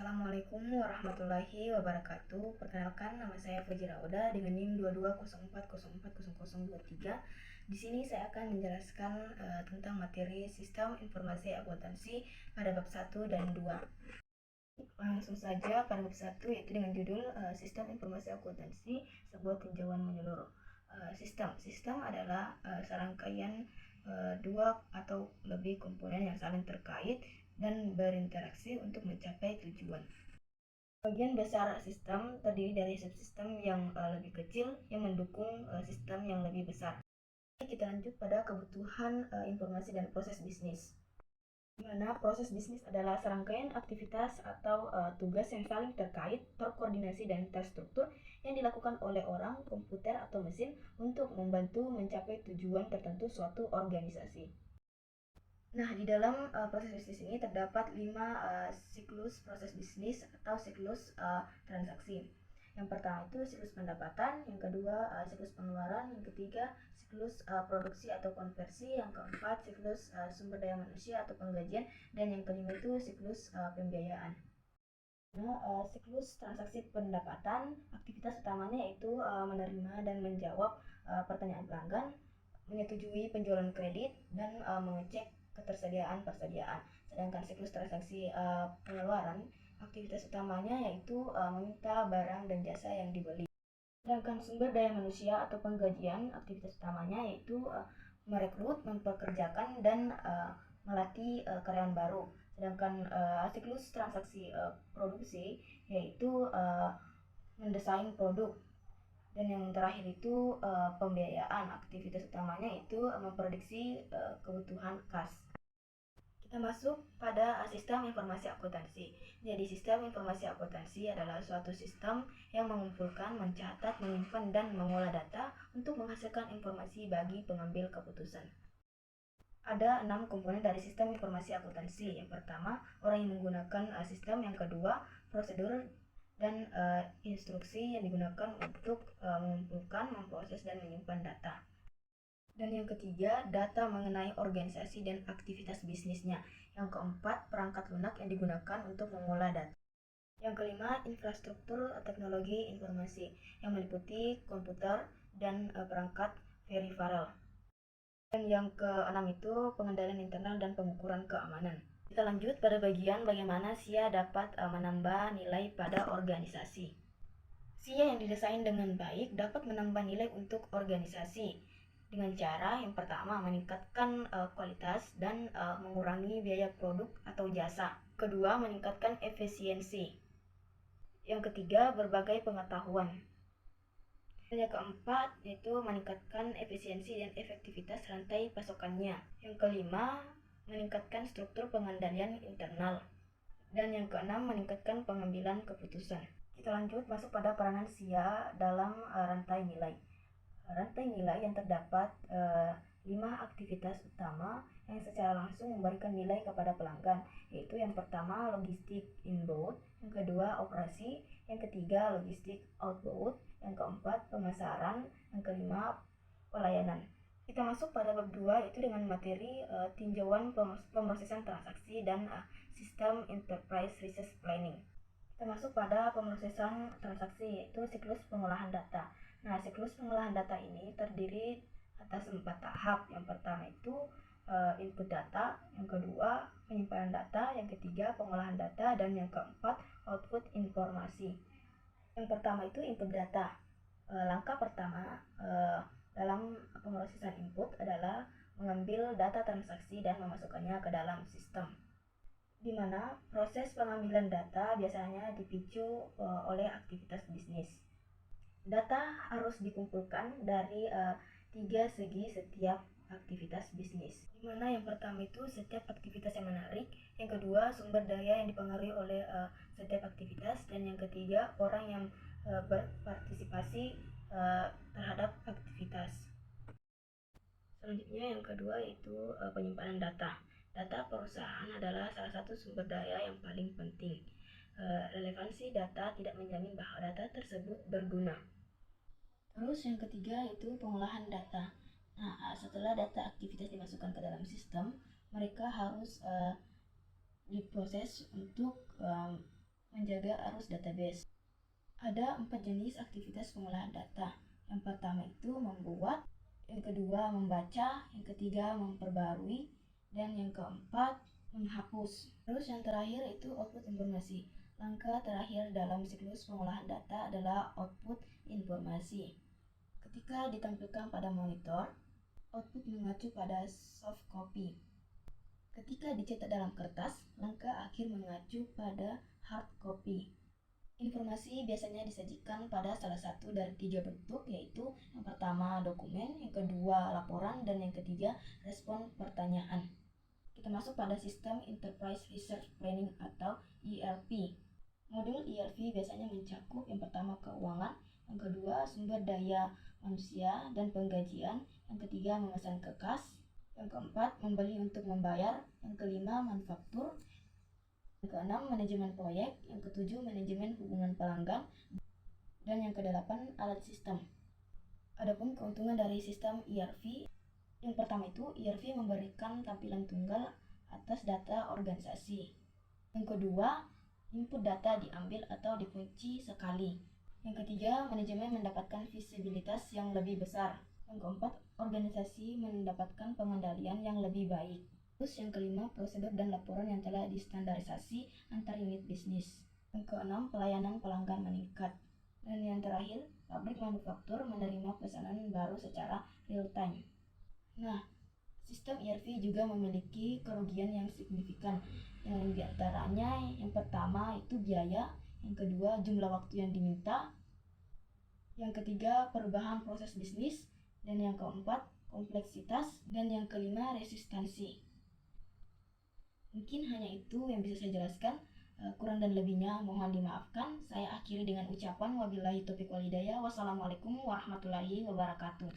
Assalamualaikum warahmatullahi wabarakatuh. Perkenalkan, nama saya Fajira Oda dengan NIM 2204040023. Di sini saya akan menjelaskan tentang materi Sistem Informasi Akuntansi pada bab 1 dan 2. Langsung saja pada bab 1, yaitu dengan judul Sistem Informasi Akuntansi, sebuah tinjauan menyeluruh. Sistem adalah serangkaian dua atau lebih komponen yang saling terkait dan berinteraksi untuk mencapai tujuan. Bagian besar sistem terdiri dari subsistem yang lebih kecil yang mendukung sistem yang lebih besar. Kita lanjut pada kebutuhan informasi dan proses bisnis. Di mana proses bisnis adalah serangkaian aktivitas atau tugas yang saling terkait, terkoordinasi dan terstruktur yang dilakukan oleh orang, komputer atau mesin untuk membantu mencapai tujuan tertentu suatu organisasi. Nah, di dalam proses bisnis ini terdapat 5 siklus proses bisnis atau siklus transaksi. Yang pertama itu siklus pendapatan, yang kedua siklus pengeluaran, yang ketiga siklus produksi atau konversi, yang keempat siklus sumber daya manusia atau penggajian, dan yang kelima itu siklus pembiayaan. Nah, siklus transaksi pendapatan, aktivitas utamanya yaitu menerima dan menjawab pertanyaan pelanggan, menyetujui penjualan kredit, dan mengecek ketersediaan persediaan. Sedangkan siklus transaksi pengeluaran, aktivitas utamanya yaitu meminta barang dan jasa yang dibeli. Sedangkan sumber daya manusia atau penggajian, aktivitas utamanya yaitu merekrut, mempekerjakan, dan melatih karyawan baru. Sedangkan siklus transaksi produksi yaitu mendesain produk. Dan yang terakhir itu pembiayaan, aktivitas utamanya itu memprediksi kebutuhan kas. Kita masuk pada sistem informasi akuntansi. Jadi sistem informasi akuntansi adalah suatu sistem yang mengumpulkan, mencatat, menyimpan, dan mengolah data untuk menghasilkan informasi bagi pengambil keputusan. Ada 6 komponen dari sistem informasi akuntansi. Yang pertama, orang yang menggunakan sistem. Yang kedua, prosedur dan instruksi yang digunakan untuk mengumpulkan, memproses, dan menyimpan data. Dan yang ketiga, data mengenai organisasi dan aktivitas bisnisnya. Yang keempat, perangkat lunak yang digunakan untuk mengolah data. Yang kelima, infrastruktur teknologi informasi yang meliputi komputer dan perangkat peripheral. Dan yang keenam itu pengendalian internal dan pengukuran keamanan. Kita lanjut pada bagian bagaimana SIA dapat menambah nilai pada organisasi. SIA yang didesain dengan baik dapat menambah nilai untuk organisasi dengan cara yang pertama meningkatkan kualitas dan mengurangi biaya produk atau jasa. Kedua, meningkatkan efisiensi. Yang ketiga, berbagai pengetahuan. Dan yang keempat, yaitu meningkatkan efisiensi dan efektivitas rantai pasokannya. Yang kelima, meningkatkan struktur pengendalian internal. Dan yang keenam, meningkatkan pengambilan keputusan. Kita lanjut masuk pada peranan SIA dalam rantai nilai. Rantai nilai yang terdapat 5 aktivitas utama yang secara langsung memberikan nilai kepada pelanggan, yaitu yang pertama logistik inbound, yang kedua operasi, yang ketiga logistik outbound, yang keempat pemasaran, yang kelima pelayanan. Kita masuk pada bab 2, yaitu dengan materi tinjauan pemrosesan transaksi dan sistem enterprise resource planning. Kita masuk pada pemrosesan transaksi, yaitu siklus pengolahan data. Nah, siklus pengolahan data ini terdiri atas 4 tahap. Yang pertama itu input data, yang kedua penyimpanan data, yang ketiga pengolahan data, dan yang keempat output informasi. Yang pertama itu input data. Langkah pertama dalam pemrosesan input adalah mengambil data transaksi dan memasukkannya ke dalam sistem, di mana proses pengambilan data biasanya dipicu oleh aktivitas bisnis. Data harus dikumpulkan dari 3 segi setiap aktivitas bisnis, di mana yang pertama itu setiap aktivitas yang menarik, yang kedua sumber daya yang dipengaruhi oleh setiap aktivitas, dan yang ketiga orang yang berpartisipasi terhadap aktivitas. Selanjutnya yang kedua yaitu penyimpanan data. Data perusahaan adalah salah satu sumber daya yang paling penting. Relevansi data tidak menjamin bahwa data tersebut berguna. Terus yang ketiga yaitu pengolahan data. Nah, setelah data aktivitas dimasukkan ke dalam sistem, mereka harus diproses untuk menjaga arus database. Ada 4 jenis aktivitas pengolahan data. Yang pertama itu membuat, yang kedua membaca, yang ketiga memperbarui, dan yang keempat menghapus. Terus yang terakhir itu output informasi. Langkah terakhir dalam siklus pengolahan data adalah output informasi. Ketika ditampilkan pada monitor, output mengacu pada soft copy. Ketika dicetak dalam kertas, langkah akhir mengacu pada hard copy. Informasi biasanya disajikan pada salah satu dari 3 bentuk, yaitu yang pertama dokumen, yang kedua laporan, dan yang ketiga respon pertanyaan. Kita masuk pada sistem Enterprise Research Planning atau ERP. Modul ERP biasanya mencakup yang pertama keuangan, yang kedua sumber daya manusia dan penggajian, yang ketiga memesan ke kas, yang keempat membeli untuk membayar, yang kelima manufaktur, yang keenam manajemen proyek, yang ketujuh manajemen hubungan pelanggan, dan yang kedelapan alat sistem. Adapun keuntungan dari sistem ERP, yang pertama itu ERP memberikan tampilan tunggal atas data organisasi. Yang kedua, input data diambil atau dikunci sekali. Yang ketiga, manajemen mendapatkan visibilitas yang lebih besar. Yang keempat, organisasi mendapatkan pengendalian yang lebih baik. Terus yang kelima, prosedur dan laporan yang telah distandarisasi antar unit bisnis. Yang keenam, pelayanan pelanggan meningkat. Dan yang terakhir, pabrik manufaktur menerima pesanan baru secara real time. Nah, sistem ERP juga memiliki kerugian yang signifikan. Yang diantaranya yang pertama itu biaya, yang kedua jumlah waktu yang diminta, yang ketiga perubahan proses bisnis, dan yang keempat kompleksitas, dan yang kelima resistansi. Mungkin hanya itu yang bisa saya jelaskan. Kurang dan lebihnya mohon dimaafkan. Saya akhiri dengan ucapan wabillahi taufiq wal hidayah. Wassalamualaikum warahmatullahi wabarakatuh.